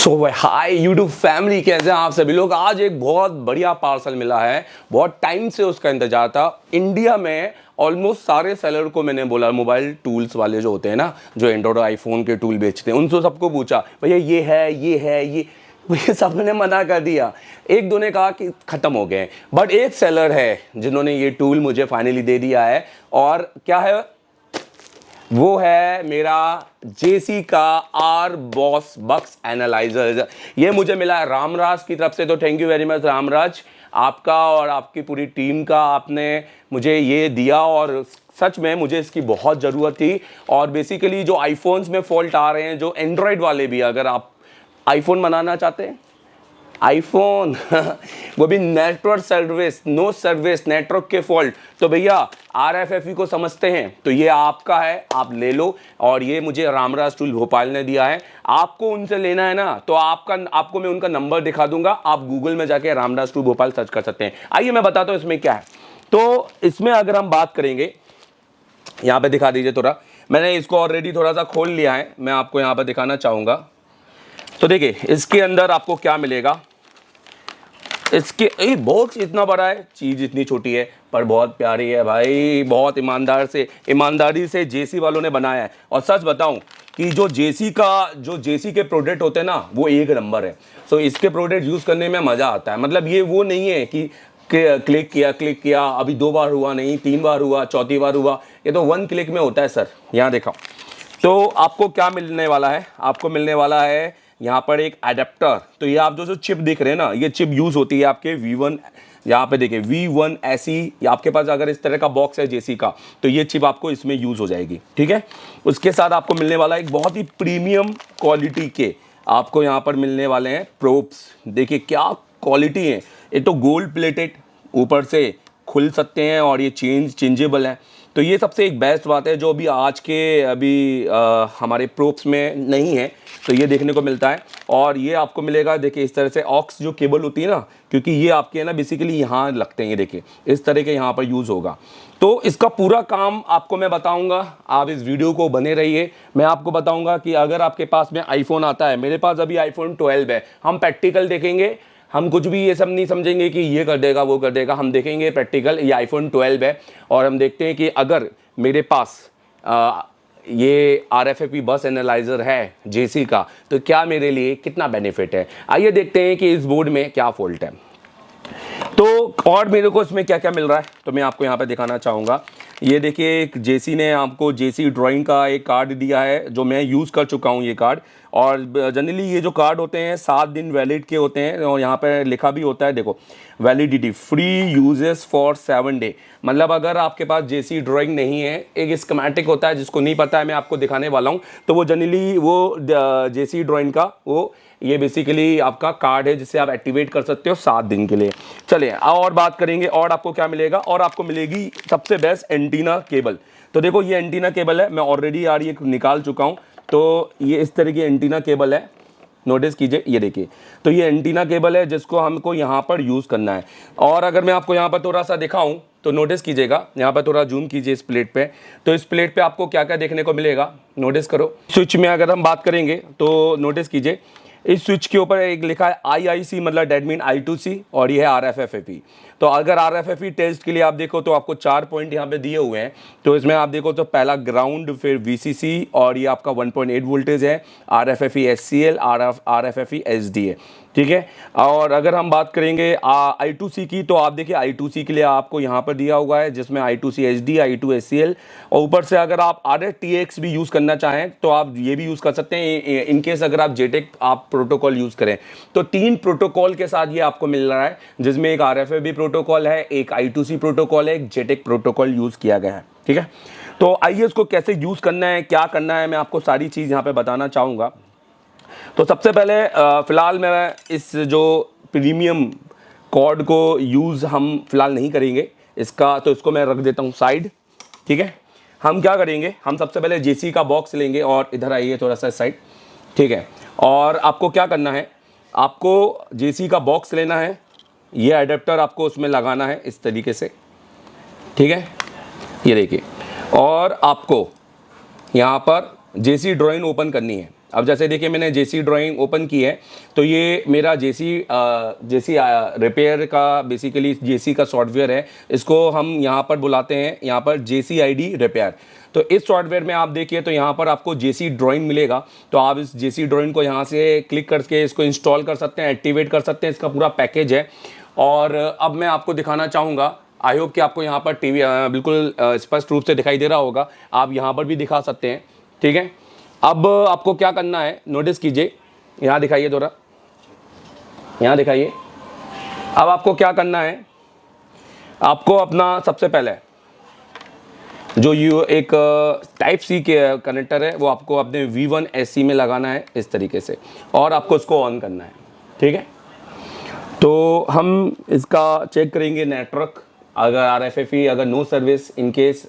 सो hi YouTube family, कैसे हैं आप सभी लोग। आज एक बहुत बढ़िया पार्सल मिला है, बहुत टाइम से उसका इंतजार था। इंडिया में ऑलमोस्ट सारे सेलर को मैंने बोला, मोबाइल टूल्स वाले जो होते हैं ना, जो एंड्रॉयड आईफोन के टूल बेचते हैं, उनसे सबको पूछा भैया ये है ये सबने मना कर दिया। एक दो ने कहा कि ख़त्म हो गए, बट एक सेलर है जिन्होंने ये टूल मुझे फाइनली दे दिया है। और क्या है वो है मेरा जेसी का आर बॉस बक्स एनालाइजर। ये मुझे मिला है रामराज की तरफ से, तो thank you very much Ramraj, आपका और आपकी पूरी टीम का। आपने मुझे ये दिया और सच में मुझे इसकी बहुत ज़रूरत थी। और बेसिकली जो आईफोन्स में फॉल्ट आ रहे हैं, जो एंड्रॉयड वाले भी, अगर आप आईफोन बनाना चाहते हैं, आईफोन वो भी network service, no service, network के फॉल्ट, तो भैया RFFE को समझते हैं तो ये आपका है, आप ले लो। और ये मुझे रामराज टूल भोपाल ने दिया है। आपको उनसे लेना है ना, तो आपको मैं उनका नंबर दिखा दूंगा, आप गूगल में जाके रामराज टूल भोपाल सर्च कर सकते हैं। आइए मैं बताता हूँ इसमें क्या है। तो इसमें अगर हम बात करेंगे, यहाँ पे दिखा दीजिए थोड़ा, मैंने इसको ऑलरेडी थोड़ा सा खोल लिया है, मैं आपको यहाँ पर दिखाना चाहूँगा। तो देखिए इसके अंदर आपको क्या मिलेगा। इसके बॉक्स इतना बड़ा है, चीज़ इतनी छोटी है, पर बहुत प्यारी है भाई। बहुत ईमानदारी से जेसी वालों ने बनाया है। और सच बताऊं कि जो जेसी के प्रोडक्ट होते हैं ना, वो एक नंबर है। सो इसके प्रोडक्ट यूज़ करने में मज़ा आता है। मतलब ये वो नहीं है कि क्लिक किया, अभी 2 बार हुआ नहीं, 3 बार हुआ, चौथी बार हुआ, ये तो 1 क्लिक में होता है सर। यहाँ देखा तो आपको क्या मिलने वाला है, आपको मिलने वाला है यहाँ पर एक एडेप्टर। तो ये आप जो चिप देख रहे हैं ना, ये चिप यूज़ होती है आपके V1, यहाँ पे देखिए V1 SE। आपके पास अगर इस तरह का बॉक्स है जेसी का, तो ये चिप आपको इसमें यूज़ हो जाएगी, ठीक है। उसके साथ आपको मिलने वाला एक बहुत ही प्रीमियम क्वालिटी के आपको यहाँ पर मिलने वाले हैं प्रोब्स। देखिए क्या क्वालिटी है, ये तो गोल्ड प्लेटेड, ऊपर से खुल सकते हैं और ये चेंजेबल है। तो ये सबसे एक बेस्ट बात है जो अभी हमारे प्रोब्स में नहीं है, तो ये देखने को मिलता है। और ये आपको मिलेगा, देखिए इस तरह से ऑक्स जो केबल होती है ना, क्योंकि ये आपके है ना बेसिकली यहाँ लगते हैं, ये देखिए इस तरह के यहाँ पर यूज़ होगा। तो इसका पूरा काम आपको मैं बताऊंगा, आप इस वीडियो को बने रहिए। मैं आपको बताऊंगा कि अगर आपके पास में आईफोन आता है, मेरे पास अभी आईफोन 12 है, हम प्रैक्टिकल देखेंगे। हम कुछ भी ये सब नहीं समझेंगे कि ये कर देगा वो कर देगा, हम देखेंगे प्रैक्टिकल। ये आईफोन 12 है और हम देखते हैं कि अगर मेरे पास ये RFFE बस एनालाइजर है जेसी का, तो क्या मेरे लिए कितना बेनिफिट है। आइए देखते हैं कि इस बोर्ड में क्या फॉल्ट है। तो और मेरे को इसमें क्या क्या मिल रहा है, तो मैं आपको यहाँ पे दिखाना चाहूँगा। ये देखिए एक जेसी ने आपको जेसी ड्राइंग का एक कार्ड दिया है, जो मैं यूज़ कर चुका हूँ ये कार्ड। और जनरली ये जो कार्ड होते हैं 7 दिन वैलिड के होते हैं, और यहाँ पे लिखा भी होता है, देखो validity free uses for 7 day. मतलब अगर आपके पास जेसी ड्राइंग नहीं है, एक स्कीमेटिक होता है, जिसको नहीं पता है मैं आपको दिखाने वाला हूँ। तो वो जनरली वो जेसी ड्राइंग का वो ये बेसिकली आपका कार्ड है, जिसे आप एक्टिवेट कर सकते हो 7 दिन के लिए। चलिए और बात करेंगे, और आपको क्या मिलेगा। और आपको मिलेगी सबसे बेस्ट एंटीना केबल। तो देखो ये एंटीना केबल है, मैं ऑलरेडी यार ये निकाल चुका हूँ। तो ये इस तरह की एंटीना केबल है, नोटिस कीजिए, ये देखिए। तो ये एंटीना केबल है जिसको हमको यहाँ पर यूज़ करना है। और अगर मैं आपको यहाँ पर थोड़ा सा दिखाऊँ तो नोटिस कीजिएगा, यहाँ पर थोड़ा जूम कीजिए इस प्लेट पे। तो इस प्लेट पे आपको क्या क्या देखने को मिलेगा, नोटिस करो। स्विच में अगर हम बात करेंगे तो नोटिस कीजिए, इस स्विच के ऊपर एक लिखा है IIC, मतलब डेट मीन I2C, और ये है RFFE। तो अगर RFFE टेस्ट के लिए आप देखो तो आपको 4 पॉइंट यहाँ पे दिए हुए हैं। तो इसमें आप देखो तो पहला ग्राउंड, फिर VCC, और ये आपका 1.8 वोल्टेज है, RFFE SCL, RFFE SD है, ठीक है। और अगर हम बात करेंगे I2C की, तो आप देखिए I2C के लिए आपको यहाँ पर दिया हुआ है, जिसमें I2C SD, I2 SCL, और ऊपर से अगर आप RTX भी यूज़ करना चाहें तो आप ये भी यूज़ कर सकते हैं। इनकेस अगर आप JTAG आप प्रोटोकॉल यूज़ करें, तो 3 प्रोटोकॉल के साथ ये आपको मिल रहा है, जिसमें एक RFFE प्रोटोकॉल है, एक I2C प्रोटोकॉल है, एक JTAG प्रोटोकॉल यूज़ किया गया है, ठीक है। तो आइए इसको कैसे यूज़ करना है, क्या करना है, मैं आपको सारी चीज़ यहाँ पे बताना चाहूँगा। तो सबसे पहले फ़िलहाल मैं इस जो प्रीमियम कॉर्ड को यूज़ हम फिलहाल नहीं करेंगे इसका, तो इसको मैं रख देता हूँ साइड, ठीक है। हम क्या करेंगे, हम सबसे पहले जेसी का बॉक्स लेंगे, और इधर आइए थोड़ा सा साइड, ठीक है। और आपको क्या करना है, आपको जेसी का बॉक्स लेना है, ये एडेप्टर आपको उसमें लगाना है इस तरीके से, ठीक है, ये देखिए। और आपको यहाँ पर जेसी ड्राइंग ओपन करनी है। अब जैसे देखिए मैंने जेसी ड्राइंग ओपन की है, तो ये मेरा जेसी रिपेयर का बेसिकली जेसी का सॉफ्टवेयर है। इसको हम यहाँ पर बुलाते हैं यहाँ पर जेसी आईडी रिपेयर। तो इस सॉफ्टवेयर में आप देखिए तो यहाँ पर आपको जेसी ड्राइंग मिलेगा। तो आप इस जेसी ड्राइंग को यहाँ से क्लिक करके इसको इंस्टॉल कर सकते हैं, एक्टिवेट कर सकते हैं। इसका पूरा पैकेज है। और अब मैं आपको दिखाना चाहूँगा, आई होप कि आपको यहाँ पर टीवी बिल्कुल स्पष्ट रूप से दिखाई दे रहा होगा। आप यहाँ पर भी दिखा सकते हैं, ठीक है। अब आपको क्या करना है, नोटिस कीजिए, यहाँ दिखाइए थोड़ा, यहाँ दिखाइए। अब आपको क्या करना है, आपको अपना सबसे पहले जो एक टाइप सी के कनेक्टर है वो आपको अपने V1 SC में लगाना है इस तरीके से, और आपको उसको ऑन करना है, ठीक है। तो हम इसका चेक करेंगे नेटवर्क, अगर RFFE अगर no service, in case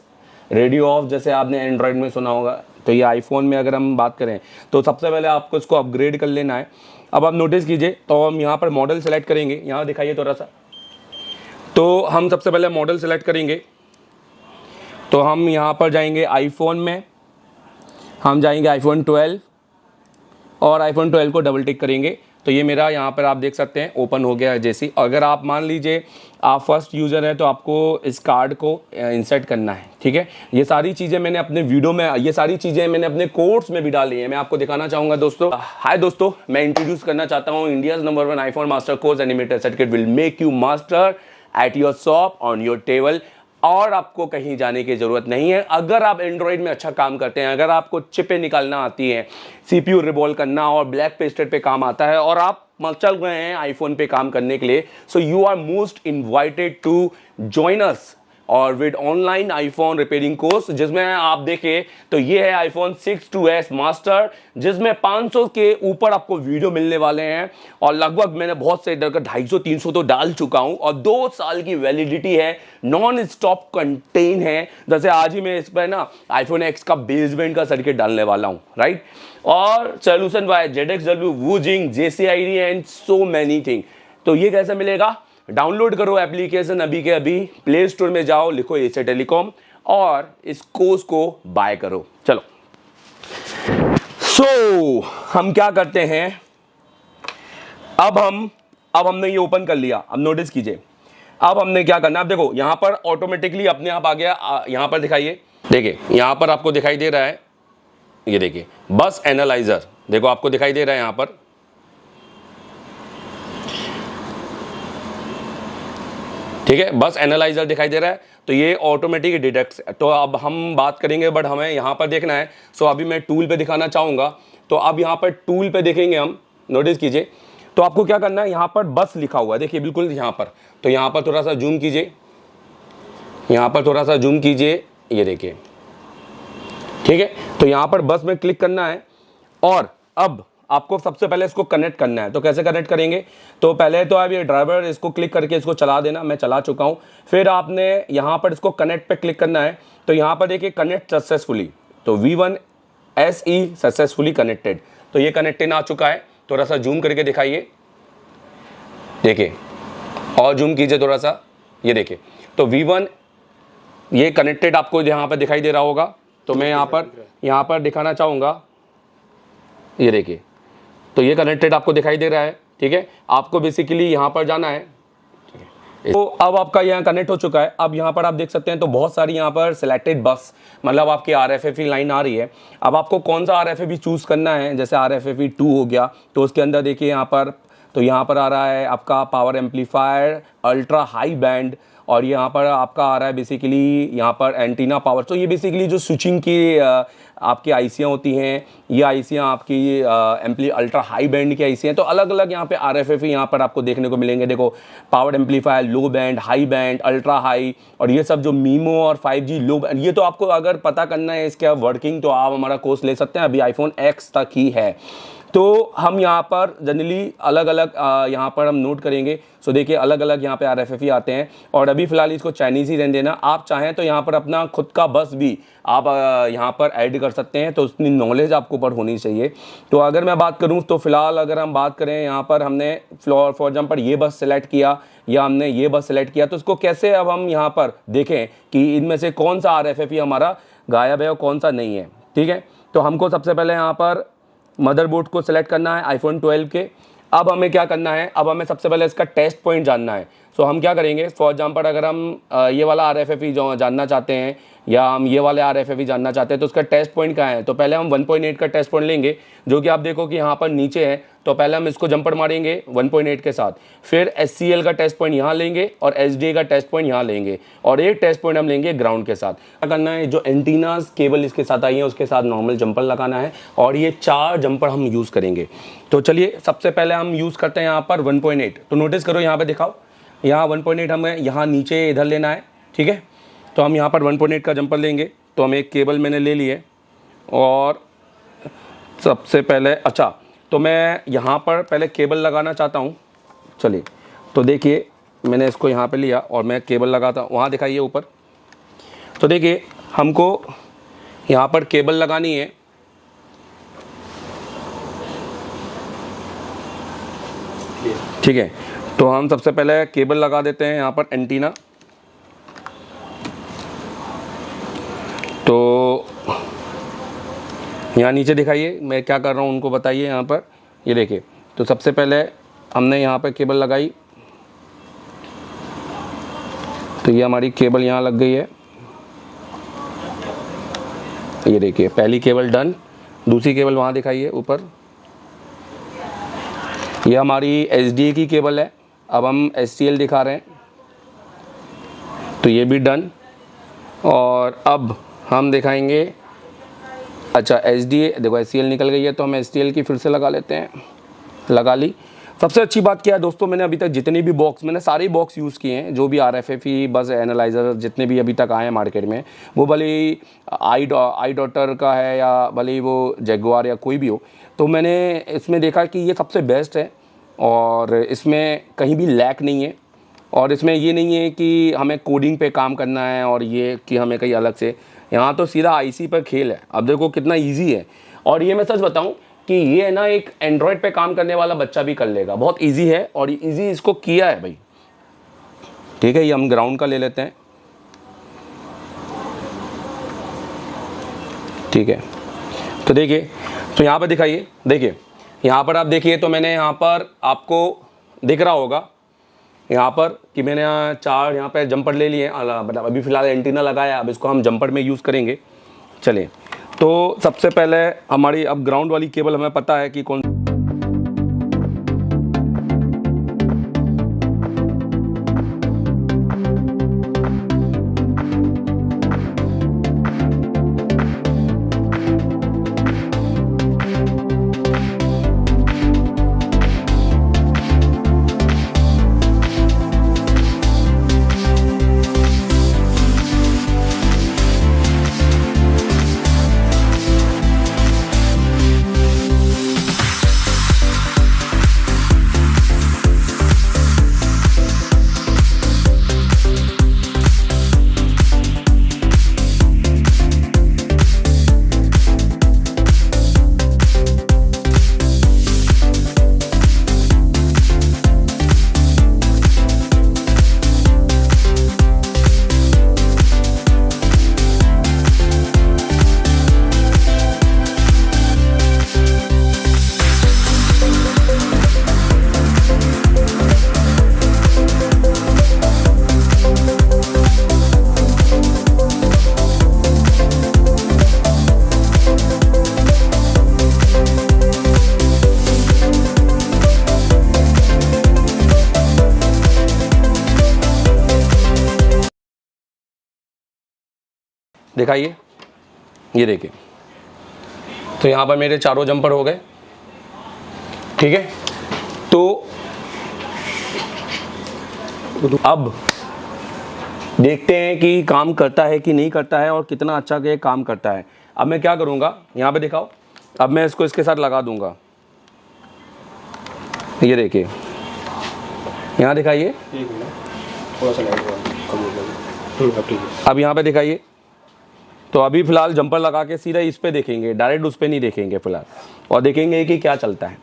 radio off, जैसे आपने एंड्रॉयड में सुना होगा। तो ये आईफोन में अगर हम बात करें तो सबसे पहले आपको इसको अपग्रेड कर लेना है। अब आप नोटिस कीजिए, तो हम यहाँ पर मॉडल सेलेक्ट करेंगे, यहाँ दिखाइए थोड़ा सा। तो हम सबसे पहले मॉडल सेलेक्ट करेंगे, तो हम यहाँ पर जाएंगे आईफोन में, हम जाएंगे आईफोन 12 और आईफोन 12 को डबल टिक करेंगे। तो ये मेरा यहाँ पर आप देख सकते हैं ओपन हो गया है जैसी। अगर आप मान लीजिए आप फर्स्ट यूज़र हैं तो आपको इस कार्ड को इंसर्ट करना है, ठीक है। ये सारी चीज़ें मैंने अपने वीडियो में, ये सारी चीज़ें मैंने अपने कोर्स में भी डाली है, मैं आपको दिखाना चाहूँगा दोस्तों। हाय दोस्तों, मैं इंट्रोड्यूस करना चाहता हूँ India's number 1 iPhone master course animated certificate will make you master at your shop on your table. और आपको कहीं जाने की ज़रूरत नहीं है। अगर आप एंड्रॉयड में अच्छा काम करते हैं, अगर आपको चिपें निकालना आती हैं, CPU रिवॉल्व करना और ब्लैक पेस्टेड पे काम आता है, और आप चल रहे हैं आईफोन पे काम करने के लिए, so you are most invited to join us और with online iPhone repairing course, जिसमें आप देखें तो ये है आईफोन 6s मास्टर, जिसमें 500 के ऊपर आपको वीडियो मिलने वाले हैं। और लगभग मैंने बहुत से 250-300 तो डाल चुका हूं, और 2 साल की वैलिडिटी है, नॉन स्टॉप कंटेन है। जैसे आज ही मैं इस पर ना आईफोन X का बेसबैंड का सर्किट डालने वाला हूं, राइट। और solution bye ZXW, वूजिंग, JCID and so many thing. तो ये कैसे मिलेगा, डाउनलोड करो एप्लीकेशन अभी के अभी, प्ले स्टोर में जाओ, लिखो एशिया टेलीकॉम और इस कोर्स को बाय करो। चलो, हम क्या करते हैं, अब हमने ये ओपन कर लिया। अब नोटिस कीजिए, अब हमने क्या करना है, अब देखो यहां पर ऑटोमेटिकली अपने आप आ गया। यहां पर दिखाइए, देखिए यहां पर आपको दिखाई दे रहा है, ये देखिए बस एनालाइजर, देखो आपको दिखाई दे रहा है यहां पर, ठीक है, बस एनालाइजर दिखाई दे रहा है। तो ये ऑटोमेटिक डिटेक्ट। तो अब हम बात करेंगे, बट हमें यहाँ पर देखना है। सो अभी मैं टूल पे दिखाना चाहूँगा। तो अब यहाँ पर टूल पे देखेंगे हम, नोटिस कीजिए। तो आपको क्या करना है, यहाँ पर बस लिखा हुआ है, देखिए बिल्कुल यहाँ पर। तो यहाँ पर थोड़ा सा जूम कीजिए, यहाँ पर थोड़ा सा जूम कीजिए, ये देखिए, ठीक है। तो यहाँ पर बस में क्लिक करना है, और अब आपको सबसे पहले इसको कनेक्ट करना है। तो कैसे कनेक्ट करेंगे, तो पहले तो आप ये ड्राइवर इसको क्लिक करके इसको चला देना, मैं चला चुका हूँ। फिर आपने यहाँ पर इसको कनेक्ट पे क्लिक करना है। तो यहाँ पर देखिए कनेक्ट सक्सेसफुली, तो V1 SE सक्सेसफुली कनेक्टेड। तो ये कनेक्टेड आ चुका है। थोड़ा सा जूम करके दिखाइए, देखिए, और जूम कीजिए थोड़ा सा, ये देखिए। तो V1 ये कनेक्टेड आपको यहाँ पर दिखाई दे रहा होगा। तो मैं यहाँ पर दिखाना चाहूँगा, ये देखिए। तो ये कनेक्टेड आपको दिखाई दे रहा है, ठीक है। आपको बेसिकली यहाँ पर जाना है, तो अब आपका यहाँ कनेक्ट हो चुका है। अब यहाँ पर आप देख सकते हैं, तो बहुत सारी यहाँ पर सिलेक्टेड बस, मतलब आपकी RFFE लाइन आ रही है। अब आपको कौन सा RFFE चूज़ करना है, जैसे RFFE 2 हो गया, तो उसके अंदर देखिए यहाँ पर, तो यहाँ पर आ रहा है आपका power amplifier ultra high band, और यहाँ पर आपका आ रहा है बेसिकली यहाँ पर एंटीना पावर। तो ये बेसिकली जो स्विचिंग की आपकी आईसियाँ होती हैं, ये आईसियाँ आपकी एम्पली अल्ट्रा हाई बैंड की आईसी हैं। तो अलग अलग यहाँ पे RFFE यहाँ पर आपको देखने को मिलेंगे। देखो पावर एम्पलीफायर, लो band, high band, ultra high, और ये सब जो मीमो और 5G लो बैंड, ये तो आपको अगर पता करना है इसके वर्किंग, तो आप हमारा कोर्स ले सकते हैं। अभी आईफोन X तक ही है। तो हम यहाँ पर जनरली अलग अलग यहाँ पर हम नोट करेंगे। सो देखिए अलग अलग यहाँ पे RFFE आते हैं, और अभी फ़िलहाल इसको चाइनीज़ ही रहने देना। आप चाहें तो यहाँ पर अपना खुद का बस भी आप यहाँ पर ऐड कर सकते हैं, तो उतनी नॉलेज आपको ऊपर होनी चाहिए। तो अगर मैं बात करूँ तो फ़िलहाल अगर हम बात करें, यहाँ पर हमने फॉर एग्जाम्पल ये बस सेलेक्ट किया या हमने ये बस सेलेक्ट किया, तो इसको कैसे अब हम यहाँ पर देखें कि इनमें से कौन सा RFFE हमारा गायब है और कौन सा नहीं है, ठीक है। तो हमको सबसे पहले यहाँ पर मदरबोर्ड को सिलेक्ट करना है आईफोन 12 के। अब हमें क्या करना है, अब हमें सबसे पहले इसका टेस्ट पॉइंट जानना है। सो हम क्या करेंगे, फॉर एग्जांपल अगर हम ये वाला RFFE जो जानना चाहते हैं या हम ये वाले RFFE जानना चाहते हैं तो उसका टेस्ट पॉइंट क्या है, तो पहले हम 1.8 का टेस्ट पॉइंट लेंगे, जो कि आप देखो कि यहाँ पर नीचे है। तो पहले हम इसको जंपर मारेंगे 1.8 के साथ, फिर SCL का टेस्ट पॉइंट यहाँ लेंगे और SDA का टेस्ट पॉइंट यहाँ लेंगे, और एक टेस्ट पॉइंट हम लेंगे ग्राउंड के साथ। क्या करना है, जो एंटीनास केबल इसके साथ आई है उसके साथ नॉर्मल जंपर लगाना है, और ये 4 जंपर हम यूज़ करेंगे। तो चलिए सबसे पहले हम यूज़ करते हैं यहाँ पर 1.8। तो नोटिस करो यहाँ पर दिखाओ, यहाँ 1.8 हमें यहाँ नीचे इधर लेना है, ठीक है। तो हम यहाँ पर 1.8 का जंपर लेंगे। तो हम एक केबल मैंने ले ली है, और सबसे पहले अच्छा तो मैं यहाँ पर पहले केबल लगाना चाहता हूँ। चलिए तो देखिए मैंने इसको यहाँ पे लिया और मैं केबल लगाता हूँ, वहाँ दिखाइए ऊपर। तो देखिए हमको यहाँ पर केबल लगानी है। ठीक है, तो हम सबसे पहले केबल लगा देते हैं यहाँ पर एंटीना। तो यहाँ नीचे दिखाइए मैं क्या कर रहा हूँ उनको बताइए। यहाँ पर ये देखिए, तो सबसे पहले हमने यहाँ पर केबल लगाई, तो ये हमारी केबल यहाँ लग गई है। ये देखिए पहली केबल डन। दूसरी केबल वहाँ दिखाइए ऊपर, ये हमारी SDA की केबल है। अब हम SCL दिखा रहे हैं, तो ये भी डन। और अब हम दिखाएंगे, अच्छा SDA देखो SCL निकल गई है, तो हम STL की फिर से लगा लेते हैं, लगा ली। सबसे अच्छी बात क्या है दोस्तों, मैंने अभी तक जितने भी बॉक्स, मैंने सारे बॉक्स यूज़ किए हैं, जो भी RFFE बस एनालाइज़र जितने भी अभी तक आए हैं मार्केट में, वो भले ही आई डॉटर का है या भले ही वो जैगुआर या कोई भी हो, तो मैंने इसमें देखा कि ये सबसे बेस्ट है और इसमें कहीं भी लैक नहीं है। और इसमें ये नहीं है कि हमें कोडिंग पे काम करना है और ये कि हमें कहीं अलग से, यहाँ तो सीधा IC पर खेल है। अब देखो कितना ईजी है, और ये मैं सच बताऊँ कि ये है ना एक एंड्रॉयड पे काम करने वाला बच्चा भी कर लेगा, बहुत इजी है और इजी इसको किया है भाई। ठीक है, ये हम ग्राउंड का ले लेते हैं। ठीक है, तो देखिए, तो यहाँ पर दिखाइए, देखिए यहाँ पर आप देखिए, तो मैंने यहाँ पर आपको दिख रहा होगा यहाँ पर कि मैंने 4 यहाँ पर जंपर ले लिए, मतलब अभी फ़िलहाल एंटीना लगाया, अब इसको हम जंपर में यूज़ करेंगे। चलिए, तो सबसे पहले हमारी अब ग्राउंड वाली केबल हमें पता है कि कौन, दिखाइए, ये देखिए, तो यहाँ पर मेरे चारों जंपर हो गए। ठीक है, तो अब देखते हैं कि काम करता है कि नहीं करता है और कितना अच्छा ये काम करता है। अब मैं क्या करूँगा, यहाँ पे दिखाओ, अब मैं इसको इसके साथ लगा दूंगा। ये देखिए, यहाँ दिखाइए, अब यहाँ पे दिखाइए। तो अभी फ़िलहाल जंपर लगा के सीधा इस पे देखेंगे, डायरेक्ट उस पे नहीं देखेंगे फ़िलहाल, और देखेंगे कि क्या चलता है।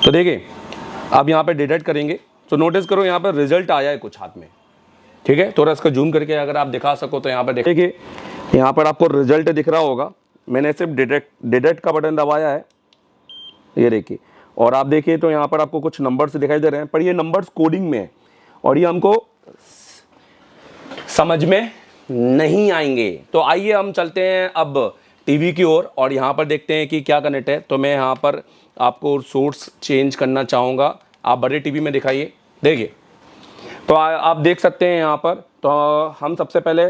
तो देखिए, अब यहाँ पे डिटेक्ट करेंगे, तो नोटिस करो यहाँ पर रिजल्ट आया है कुछ हाथ में। ठीक है, थोड़ा इसका जूम करके अगर आप दिखा सको तो यहाँ पर देखिए, यहाँ पर आपको रिजल्ट दिख रहा होगा। मैंने सिर्फ डिटेक्ट का बटन दबाया है, ये देखिए, और आप देखिए तो यहाँ पर आपको कुछ नंबर्स दिखाई दे रहे हैं, पर ये नंबर्स कोडिंग में है और ये हमको समझ में नहीं आएंगे। तो आइए हम चलते हैं अब टीवी की ओर और यहाँ पर देखते हैं कि क्या कनेक्ट है। तो मैं यहाँ पर आपको सोर्स चेंज करना चाहूँगा, आप बड़े टीवी में दिखाइए। देखिए तो आप देख सकते हैं यहाँ पर। तो हम सबसे पहले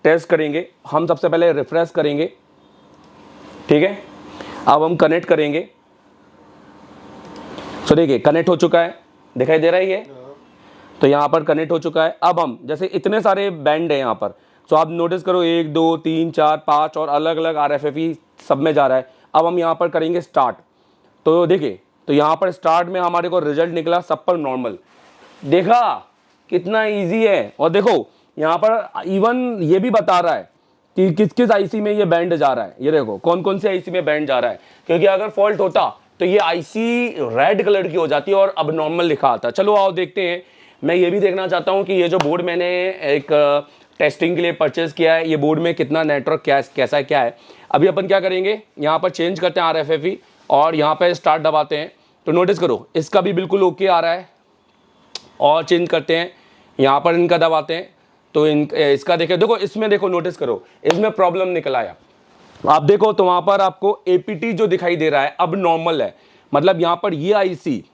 टेस्ट करेंगे, हम सबसे पहले रिफ्रेश करेंगे, ठीक है। अब हम कनेक्ट करेंगे। तो देखिए कनेक्ट हो चुका है, दिखाई दे रहा है ये, तो यहाँ पर कनेक्ट हो चुका है। अब हम जैसे इतने सारे बैंड है यहाँ पर, तो आप नोटिस करो 1 2 3 4 5 और अलग अलग RFFE सब में जा रहा है। अब हम यहाँ पर करेंगे स्टार्ट। तो देखिए, तो यहाँ पर स्टार्ट में हमारे को रिजल्ट निकला सब पर नॉर्मल। देखा कितना इजी है। और देखो यहाँ पर इवन ये भी बता रहा है कि किस किस आईसी में ये बैंड जा रहा है। ये देखो कौन कौन से आईसी में बैंड जा रहा है, क्योंकि अगर फॉल्ट होता तो ये आईसी रेड कलर की हो जाती है और अब नॉर्मल लिखा आता। चलो आओ देखते हैं। मैं ये भी देखना चाहता हूँ कि ये जो बोर्ड मैंने एक टेस्टिंग के लिए परचेज किया है, ये बोर्ड में कितना नेटवर्क कैसा क्या है। अभी अपन क्या करेंगे, यहाँ पर चेंज करते हैं RFFE और यहाँ पर स्टार्ट दबाते हैं। तो नोटिस करो इसका भी बिल्कुल ओके आ रहा है। और चेंज करते हैं, यहाँ पर इनका दबाते हैं तो इसका देखो इसमें देखो नोटिस करो इसमें प्रॉब्लम निकल आया। आप देखो तो वहाँ पर आपको APT जो दिखाई दे रहा है अब नॉर्मल है, मतलब यहाँ पर ये आईसी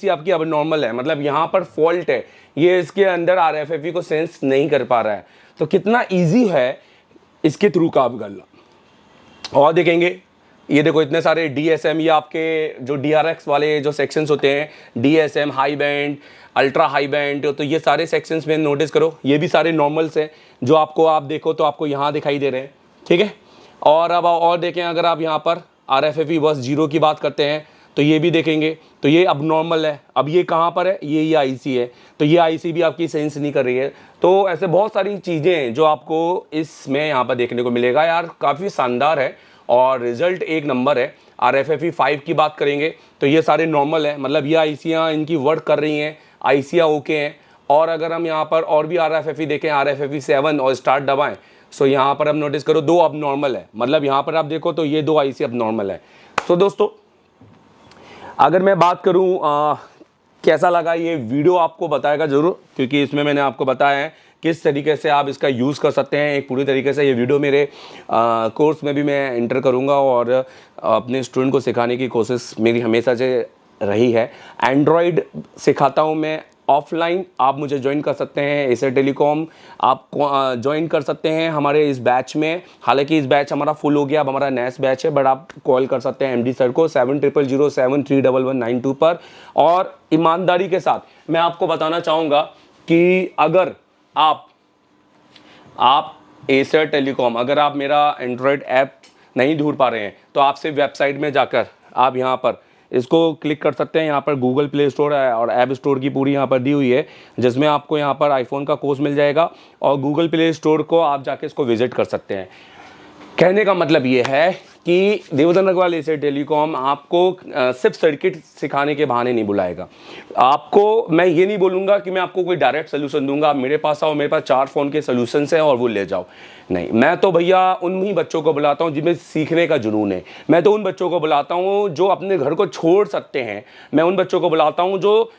आपकी अब नॉर्मल है, मतलब यहाँ पर फॉल्ट है, ये इसके अंदर RFFE को सेंस नहीं कर पा रहा है। तो कितना ईजी है इसके थ्रू काम करना। और देखेंगे ये देखो इतने सारे DSM, ये आपके जो DRX वाले जो सेक्शंस होते हैं, DSM high band, ultra high band, तो ये सारे सेक्शंस में नोटिस करो ये भी सारे नॉर्मल्स हैं जो आपको आप देखो तो आपको यहाँ दिखाई दे रहे हैं, ठीक है। और अब और देखें अगर आप यहाँ पर RFFE बस 0 की बात करते हैं तो ये भी देखेंगे तो ये अब नॉर्मल है। अब ये कहाँ पर है, ये आईसी है, तो ये आईसी भी आपकी सेंस नहीं कर रही है। तो ऐसे बहुत सारी चीज़ें हैं जो आपको इसमें यहाँ पर देखने को मिलेगा। यार काफ़ी शानदार है और रिजल्ट एक नंबर है। RFFE 5 की बात करेंगे तो ये सारे नॉर्मल है, मतलब ये आईसियाँ इनकी वर्क कर रही हैं, आईसियाँ ओके हैं। और अगर हम यहाँ पर और भी RFFE देखें, RFFE 7 और स्टार्ट दबाएं, सो यहाँ पर अब नोटिस करो 2 अब नॉर्मल है, मतलब यहाँ पर आप देखो तो ये 2 आईसी अब नॉर्मल है। तो दोस्तों अगर मैं बात करूँ कैसा लगा ये वीडियो, आपको बताएगा ज़रूर, क्योंकि इसमें मैंने आपको बताया है किस तरीके से आप इसका यूज़ कर सकते हैं एक पूरी तरीके से। ये वीडियो मेरे कोर्स में भी मैं इंटर करूँगा और अपने स्टूडेंट को सिखाने की कोशिश मेरी हमेशा से रही है। एंड्रॉयड सिखाता हूँ मैं ऑफलाइन, आप मुझे ज्वाइन कर सकते हैं। एसर टेलीकॉम आप ज्वाइन कर सकते हैं हमारे इस बैच में। हालांकि इस बैच हमारा फुल हो गया, अब हमारा नेक्स्ट बैच है, बट आप कॉल कर सकते हैं MD सर को 7007311192 पर। और ईमानदारी के साथ मैं आपको बताना चाहूँगा कि अगर आप एसर टेलीकॉम, अगर आप मेरा एंड्रॉयड ऐप नहीं ढूंढ पा रहे हैं तो आप सिर्फ वेबसाइट में जाकर आप यहाँ पर इसको क्लिक कर सकते हैं। यहाँ पर गूगल प्ले स्टोर है और ऐप स्टोर की पूरी यहाँ पर दी हुई है, जिसमें आपको यहाँ पर आईफोन का कोर्स मिल जाएगा और गूगल प्ले स्टोर को आप जाके इसको विजिट कर सकते हैं। कहने का मतलब ये है कि देवधन अग्रवाल एसर टेलीकॉम आपको सिर्फ सर्किट सिखाने के बहाने नहीं बुलाएगा। आपको मैं ये नहीं बोलूँगा कि मैं आपको कोई डायरेक्ट सोल्यूशन दूंगा, आप मेरे पास आओ, मेरे पास 4 फ़ोन के सोल्यूशंस हैं और वो ले जाओ। नहीं, मैं तो भैया उन ही बच्चों को बुलाता हूँ जिनमें सीखने का जुनून है। मैं तो उन बच्चों को बुलाता हूँ जो अपने घर को छोड़ सकते हैं। मैं उन बच्चों को बुलाता हूँ जो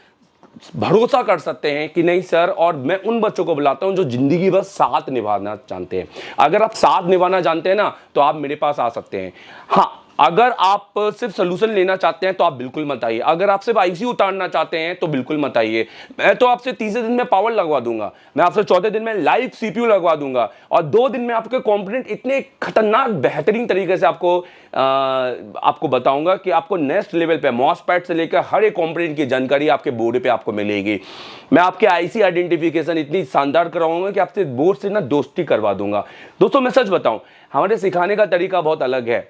भरोसा कर सकते हैं कि नहीं सर, और मैं उन बच्चों को बुलाता हूं जो जिंदगी भर साथ निभाना जानते हैं। अगर आप साथ निभाना जानते हैं ना तो आप मेरे पास आ सकते हैं। हाँ, अगर आप सिर्फ सोल्यूशन लेना चाहते हैं तो आप बिल्कुल मत आइए। अगर आप सिर्फ आईसी उतारना चाहते हैं तो बिल्कुल मत आइए। मैं तो आपसे 3 दिन में पावर लगवा दूंगा, मैं आपसे 4 दिन में लाइव CPU लगवा दूंगा और 2 दिन में आपके कंपोनेंट इतने खतरनाक बेहतरीन तरीके से आपको बताऊंगा कि आपको नेक्स्ट लेवल पे मॉसफेट से लेकर हर एक कंपोनेंट की जानकारी आपके बोर्ड पे आपको मिलेगी। मैं आपके आईसी आइडेंटिफिकेशन इतनी शानदार कराऊंगा कि आपसे बोर्ड से ना दोस्ती करवा दूंगा। दोस्तों मैं सच बताऊं, हमारे सिखाने का तरीका बहुत अलग है।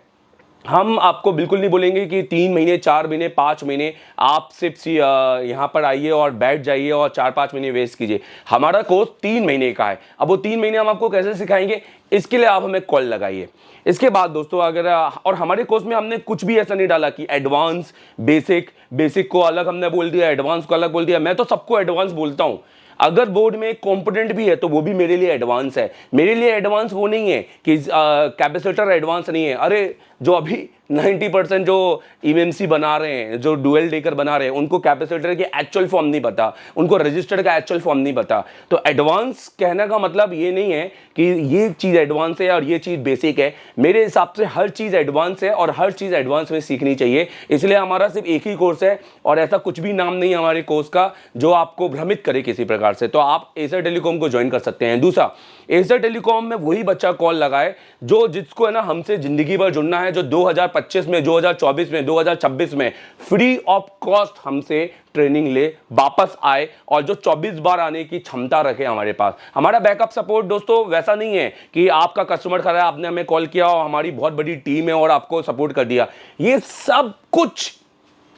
हम आपको बिल्कुल नहीं बोलेंगे कि 3 महीने 4 महीने 5 महीने आप सिर्फ यहाँ पर आइए और बैठ जाइए और 4-5 महीने वेस्ट कीजिए। हमारा कोर्स 3 महीने का है। अब वो 3 महीने हम आपको कैसे सिखाएंगे, इसके लिए आप हमें कॉल लगाइए। इसके बाद दोस्तों अगर और हमारे कोर्स में हमने कुछ भी ऐसा नहीं डाला कि एडवांस बेसिक को अलग हमने बोल दिया, एडवांस को अलग बोल दिया। मैं तो सबको एडवांस बोलता हूँ। अगर बोर्ड में एक कंपोनेंट भी है तो वो भी मेरे लिए एडवांस है। मेरे लिए एडवांस वो नहीं है कि कैपेसिटर एडवांस नहीं है। अरे जो अभी 90% जो ईएमसी बना रहे हैं, जो डुअल डेकर बना रहे हैं, उनको कैपेसिटर की एक्चुअल फॉर्म नहीं पता, उनको रजिस्टर का एक्चुअल फॉर्म नहीं पता। तो एडवांस कहने का मतलब ये नहीं है कि ये चीज़ एडवांस है और ये चीज़ बेसिक है। मेरे हिसाब से हर चीज़ एडवांस है और हर चीज़ एडवांस में सीखनी चाहिए। इसलिए हमारा सिर्फ एक ही कोर्स है और ऐसा कुछ भी नाम नहीं है हमारे कोर्स का जो आपको भ्रमित करे किसी प्रकार से। तो आप एसर टेलीकॉम को ज्वाइन कर सकते हैं। दूसरा, एसर टेलीकॉम में वही बच्चा कॉल लगाए जो जिसको है ना हमसे जिंदगी भर जुड़ना है, जो 2025 में, 2024 में, 2026 में फ्री ऑफ कॉस्ट हमसे ट्रेनिंग ले वापस आए और जो 24 बार आने की क्षमता रखे हमारे पास। हमारा बैकअप सपोर्ट दोस्तों वैसा नहीं है कि आपका कस्टमर खड़ा है, आपने हमें कॉल किया और हमारी बहुत बड़ी टीम है और आपको सपोर्ट कर दिया। ये सब कुछ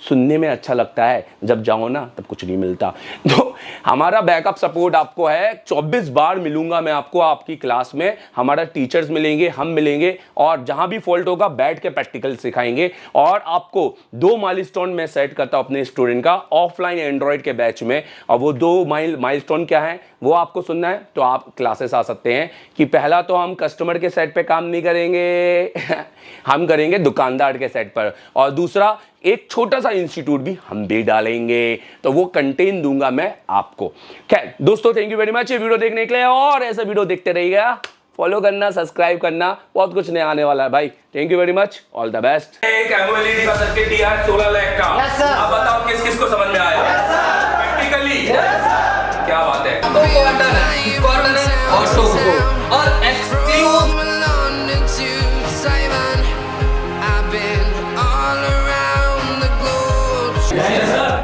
सुनने में अच्छा लगता है, जब जाओ ना तब कुछ नहीं मिलता। तो हमारा बैकअप सपोर्ट आपको है। 24 बार मिलूंगा मैं आपको आपकी क्लास में। हमारा टीचर्स मिलेंगे, हम मिलेंगे और जहां भी फॉल्ट होगा बैठ के प्रैक्टिकल सिखाएंगे। और आपको 2 माइलस्टोन में सेट करता हूं अपने स्टूडेंट का ऑफलाइन एंड्रॉइड के बैच में। और वो 2 माइलस्टोन क्या है वो आपको सुनना है तो आप क्लासेस आ सकते हैं। कि पहला तो हम कस्टमर के सेट पे काम नहीं करेंगे हम करेंगे दुकानदार के सेट पर। और दूसरा, एक छोटा सा इंस्टीट्यूट भी हम भी डालेंगे, तो वो कंटेंट दूंगा मैं आपको। खैर दोस्तों, थैंक यू वेरी मच ये वीडियो देखने के लिए और ऐसा वीडियो देखते रहिएगा। फॉलो करना, सब्सक्राइब करना, बहुत कुछ नया आने वाला है भाई। Thank you very much, all the best. एक एमओएलईडी का सर्किट दिया है 16 लाख का। अब बताओ किस किस को समझ में आया? प्रैक्टिकली क्या बात है। और एक्सक्लूसिव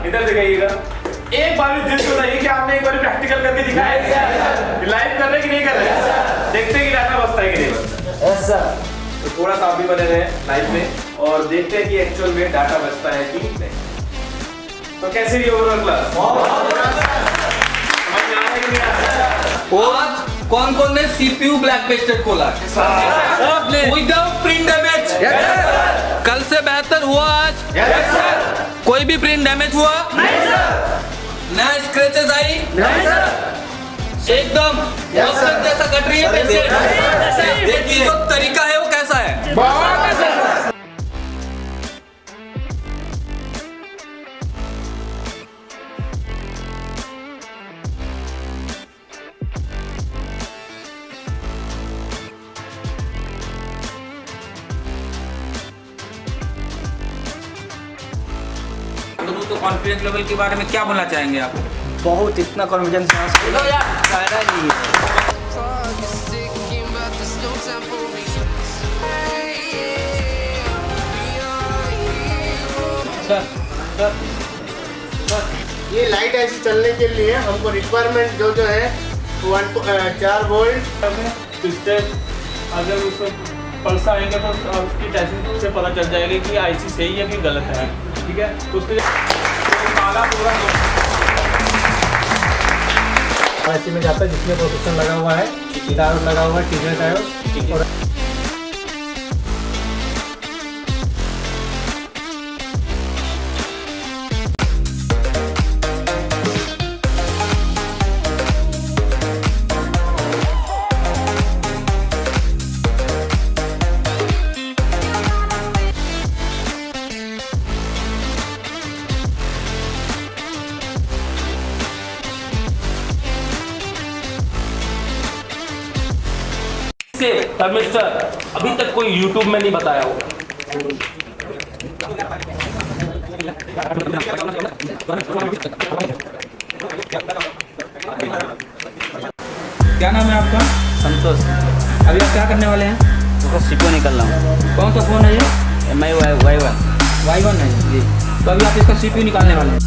इधर दिखाइएगा। एक बार भी दिल से बताइए कि आपने एक बार प्रैक्टिकल करके दिखाया है? लाइव कर रहे कि नहीं कर रहे? देखते हैं कि डाटा बचता है कि नहीं बचता। तो थोड़ा सा आप भी बने रहे लाइव में और देखते हैं कि एक्चुअल में डाटा बचता है कि नहीं। तो कैसी रही ओवरऑल क्लास? समझ में आ रहा है कि नहीं आ रहा? आज कौन-कौन ने सीपीयू ब्लैक पेस्टेड खोला? Without print damage. कल से बेहतर हुआ आज? Yes sir. कोई भी प्रिंट डैमेज हुआ? नहीं सर। नया स्क्रैचेस आई? नहीं सर। एकदम जैसा कट रही है पेंसिल। देखिए जो तरीका है वो कैसा है? बहुत अच्छा। तो कॉन्फिडेंस लेवल के बारे में क्या बोलना चाहेंगे आप? बहुत इतना कॉन्फिडेंस यहाँ से फायदा नहीं है। ये लाइट ऐसी चलने के लिए हमको रिक्वायरमेंट जो है 4 वोल्ट अगर उसको पल्स आएंगे तो उसकी टेस्टिंग से पता चल जाएगा कि आईसी सही है कि गलत है। ठीक है, तो उसके काला पूरा ऐसे में जाता है जिसमें प्रोटेक्शन लगा हुआ है, डायोड लगा हुआ है, टीजर डायोड। और मिस्टर अभी तक कोई YouTube में नहीं बताया हो। क्या नाम है आपका? संतोष। अभी आप क्या करने वाले हैं? तो सीपीयू निकल रहा हूँ। कौन सा फोन है ये? MI Y1 Y1 है जी। तो अभी आप इसका सीपीयू निकालने वाले हैं।